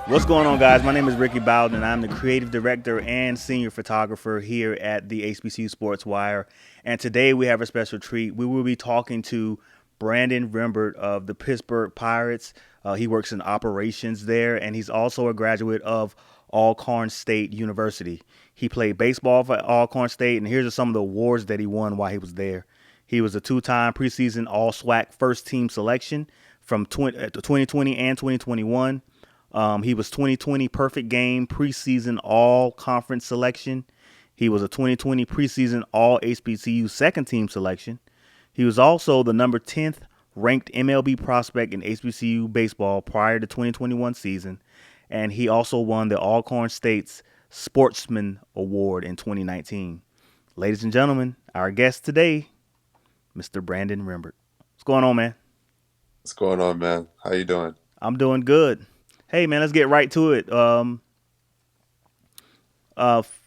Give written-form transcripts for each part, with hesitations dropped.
What's going on, guys? My name is Ricky Bowden, and I'm the creative director and senior photographer here at the HBCU Sports Wire. And today we have a special treat. We will be talking to Brandon Rembert of the Pittsburgh Pirates. He works in operations there, and he's also a graduate of Alcorn State University. He played baseball for Alcorn State, and here's some of the awards that he won while he was there. He was a two-time preseason all-SWAC first-team selection from 2020 and 2021. He was 2020 perfect game preseason all conference selection. He was a 2020 preseason all HBCU second team selection. He was also the number 10th ranked MLB prospect in HBCU baseball prior to 2021 season. And he also won the Alcorn State's Sportsman Award in 2019. Ladies and gentlemen, our guest today, Mr. Brandon Rembert. What's going on, man? What's going on, man? How you doing? I'm doing good. Hey, man, let's get right to it.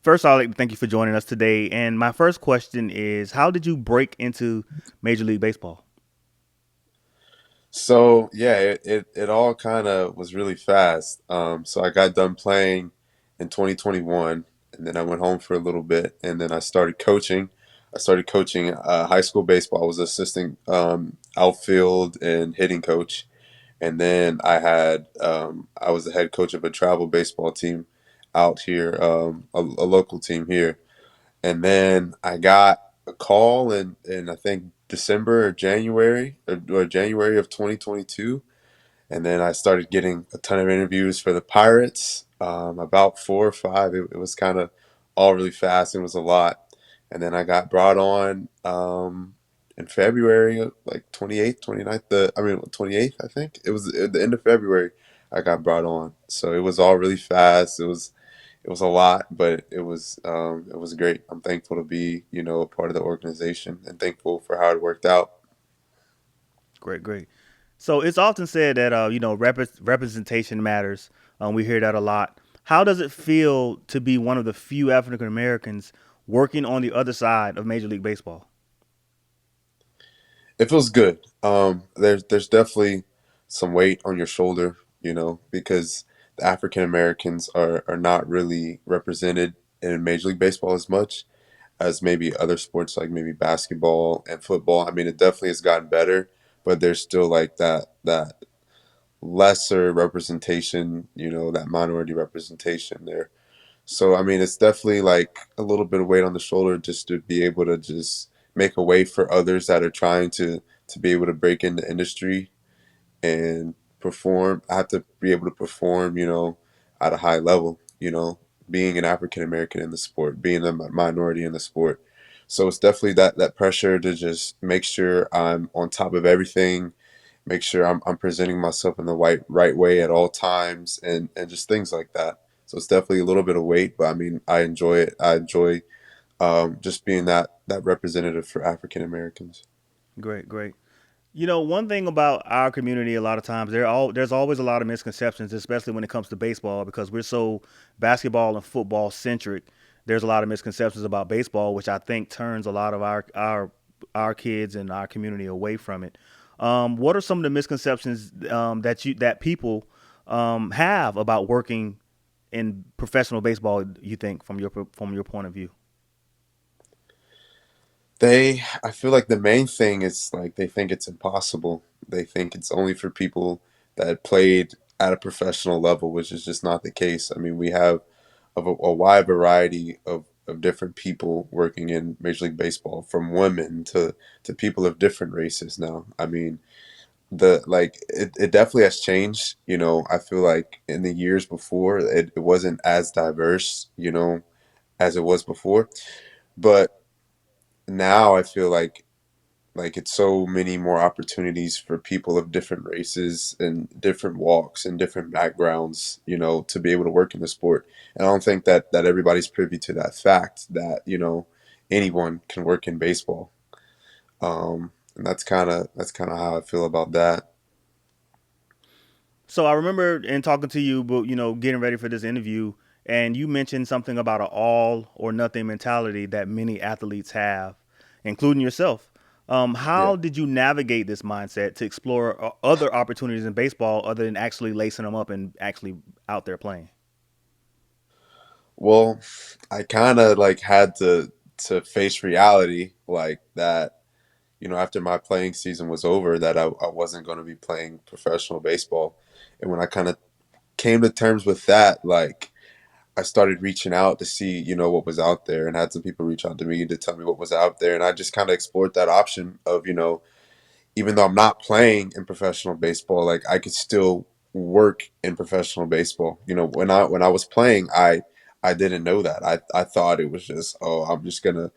First, I'd like to thank you for joining us today. And my first question is, how did you break into Major League Baseball? So yeah, it all kind of was really fast. So I got done playing in 2021, and then I went home for a little bit, and then I started coaching. I started coaching high school baseball. I was assistant outfield and hitting coach, and then I was the head coach of a travel baseball team out here, a local team here. And then I got a call in I think December or January or January of 2022. And then I started getting a ton of interviews for the Pirates, about four or five. It was kind of all really fast. It was a lot. And then I got brought on in February, like 28th, 29th, 28th, I think. It was at the end of February I got brought on. So it was all really fast. It was a lot, but it was great. I'm thankful to be, a part of the organization and thankful for how it worked out. Great, great. So it's often said that representation matters. We hear that a lot. How does it feel to be one of the few African Americans working on the other side of Major League Baseball? It feels good. There's definitely some weight on your shoulder, because the African Americans are not really represented in Major League Baseball as much as maybe other sports like maybe basketball and football. I mean, it definitely has gotten better, but there's still like that lesser representation, that minority representation there. So I mean, it's definitely like a little bit of weight on the shoulder just to be able to just make a way for others that are trying to be able to break in the industry and perform. I have to be able to perform, at a high level. Being an African American in the sport, being a minority in the sport. So it's definitely that pressure to just make sure I'm on top of everything, make sure I'm presenting myself in the right way at all times, and just things like that. So it's definitely a little bit of weight, but I mean, I enjoy it. I enjoy just being that representative for African Americans. Great, great. One thing about our community, a lot of times there's always a lot of misconceptions, especially when it comes to baseball, because we're so basketball and football centric. There's a lot of misconceptions about baseball, which I think turns a lot of our kids and our community away from it. What are some of the misconceptions that people have about working in professional baseball? You think from your point of view? I feel like the main thing is like they think it's impossible. They think it's only for people that played at a professional level, which is just not the case. I mean, we have a wide variety of different people working in Major League Baseball, from women to people of different races now. I mean, it definitely has changed. I feel like in the years before, it wasn't as diverse, as it was before. But now I feel like it's so many more opportunities for people of different races and different walks and different backgrounds, to be able to work in the sport. And I don't think that everybody's privy to that fact that, anyone can work in baseball. And that's kind of how I feel about that. So I remember in talking to you, but getting ready for this interview, and you mentioned something about an all or nothing mentality that many athletes have, including yourself. Yeah. How did you navigate this mindset to explore other opportunities in baseball other than actually lacing them up and actually out there playing? Well, I kind of like had to face reality like that, after my playing season was over, that I wasn't going to be playing professional baseball. And when I kind of came to terms with that, like I started reaching out to see, what was out there, and had some people reach out to me to tell me what was out there. And I just kind of explored that option of, even though I'm not playing in professional baseball, like I could still work in professional baseball. When I was playing, I didn't know that. I thought it was just, oh, I'm just gonna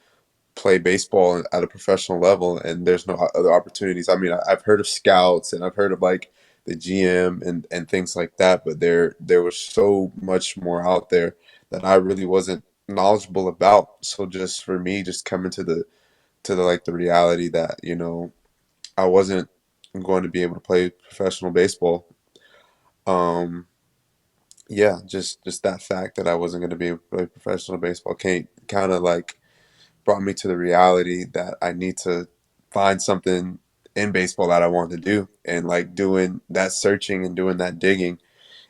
play baseball at a professional level, and there's no other opportunities. I mean, I've heard of scouts, and I've heard of like the GM and things like that, but there was so much more out there that I really wasn't knowledgeable about. So just for me, just coming to the like the reality that I wasn't going to be able to play professional baseball. Um, yeah, just that fact that I wasn't going to be able to play professional baseball can't kind of like brought me to the reality that I need to find something in baseball that I want to do, and like doing that searching and doing that digging,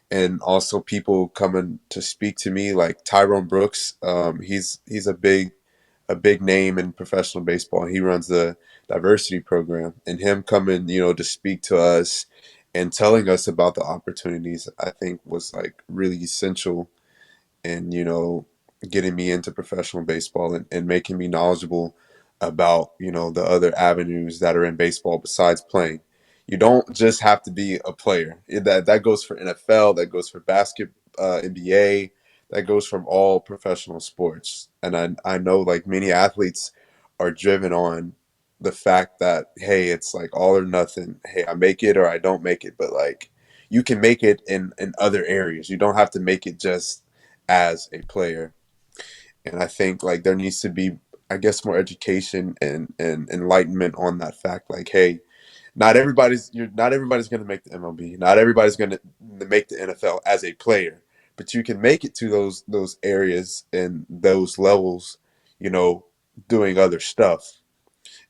and also people coming to speak to me like Tyrone Brooks. He's a big name in professional baseball. He runs the diversity program, and him coming, to speak to us and telling us about the opportunities, I think was like really essential in, getting me into professional baseball, and making me knowledgeable about, the other avenues that are in baseball besides playing. You don't just have to be a player. That goes for NFL, that goes for NBA, that goes from all professional sports. And I know like many athletes are driven on the fact that, hey, it's like all or nothing. Hey, I make it or I don't make it. But like you can make it in other areas. You don't have to make it just as a player. And I think like there needs to be, I guess, more education and enlightenment on that fact. Like, hey, not everybody's going to make the MLB. Not everybody's going to make the NFL as a player, but you can make it to those areas and those levels, you know, doing other stuff.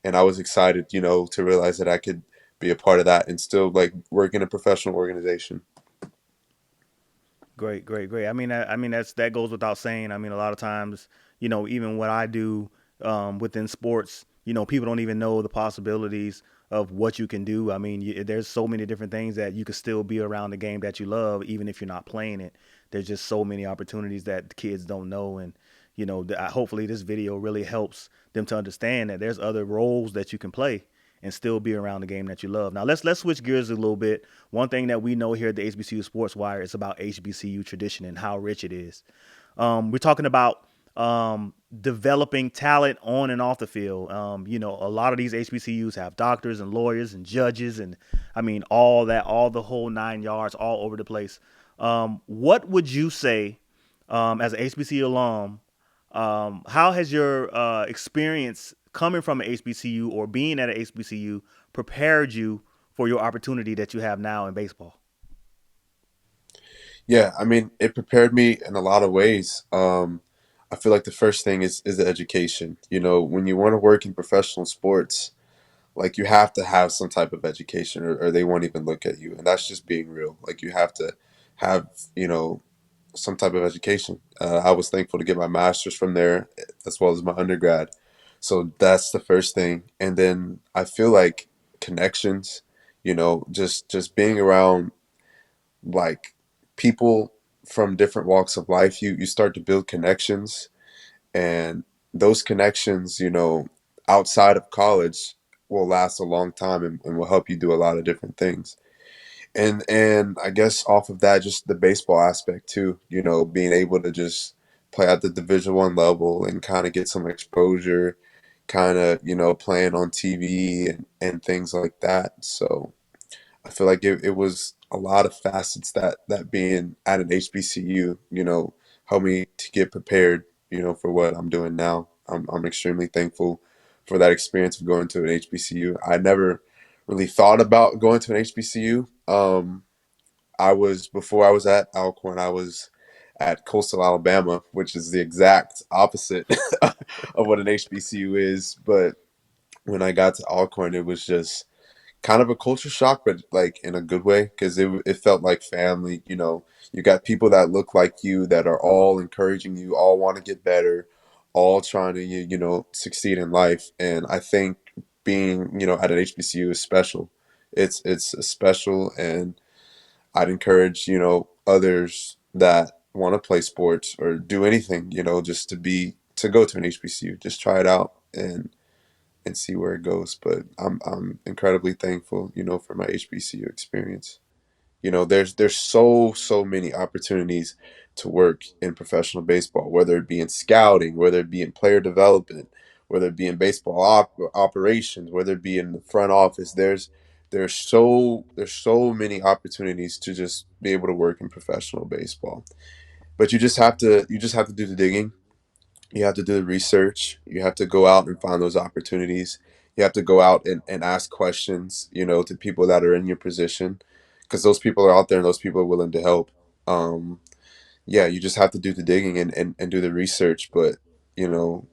And I was excited, to realize that I could be a part of that and still like work in a professional organization. Great, great, great. I mean that goes without saying. I mean, a lot of times, even what I do within sports, people don't even know the possibilities of what you can do. I mean, there's so many different things that you could still be around the game that you love, even if you're not playing it. There's just so many opportunities that the kids don't know, and hopefully this video really helps them to understand that there's other roles that you can play and still be around the game that you love. Now let's switch gears a little bit. One thing that we know here at the HBCU Sports Wire is about HBCU tradition and how rich it is. We're talking about developing talent on and off the field. A lot of these HBCUs have doctors and lawyers and judges, and I mean all that, all the whole 9 yards, all over the place. What would you say as an HBCU alum? How has your experience coming from an HBCU or being at an HBCU prepared you for your opportunity that you have now in baseball? Yeah, I mean, it prepared me in a lot of ways. I feel like the first thing is the education. When you want to work in professional sports, like you have to have some type of education, or they won't even look at you. And that's just being real. Like you have to have, some type of education. I was thankful to get my master's from there as well as my undergrad. So that's the first thing. And then I feel like connections, just being around like people from different walks of life, you start to build connections, and those connections, outside of college will last a long time, and will help you do a lot of different things. And I guess off of that, just the baseball aspect too, being able to just play at the Division 1 level and kind of get some exposure, kind of, playing on TV and things like that. So I feel like it was a lot of facets that being at an HBCU, helped me to get prepared, for what I'm doing now. I'm extremely thankful for that experience of going to an HBCU. I never really thought about going to an HBCU. Before I was at Alcorn, I was at Coastal Alabama, which is the exact opposite of what an HBCU is. But when I got to Alcorn, it was just kind of a culture shock, but like in a good way, because it felt like family. You know, you got people that look like you that are all encouraging you, all want to get better, all trying to succeed in life. And I think being at an HBCU is special. It's special, and I'd encourage others that want to play sports or do anything just to go to an HBCU, just try it out and see where it goes. But I'm incredibly thankful, for my HBCU experience. There's so many opportunities to work in professional baseball, whether it be in scouting, whether it be in player development, whether it be in baseball operations, whether it be in the front office. There's so many opportunities to just be able to work in professional baseball. But you just have to do the digging. You have to do the research. You have to go out and find those opportunities. You have to go out and ask questions, to people that are in your position, because those people are out there and those people are willing to help. Um, yeah, you just have to do the digging and do the research. But, you know,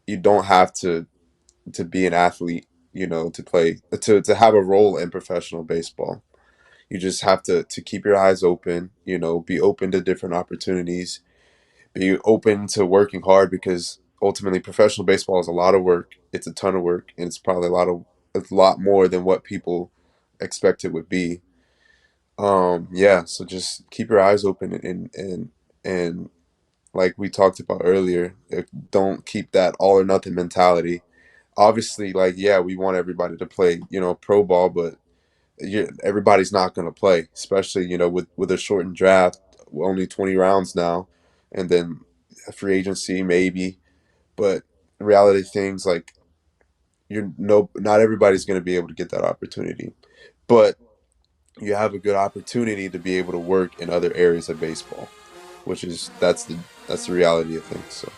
you don't have to be an athlete, to play, to have a role in professional baseball. You just have to keep your eyes open, be open to different opportunities, be open to working hard, because ultimately professional baseball is a lot of work. It's a ton of work, and it's probably a lot more than what people expect it would be. Yeah, so just keep your eyes open, and like we talked about earlier, don't keep that all or nothing mentality. Obviously, like, yeah, we want everybody to play, pro ball, but everybody's not going to play, especially with a shortened draft, only 20 rounds now, and then a free agency maybe. But the reality of things, like, not everybody's going to be able to get that opportunity, but you have a good opportunity to be able to work in other areas of baseball, which is that's the reality of things. So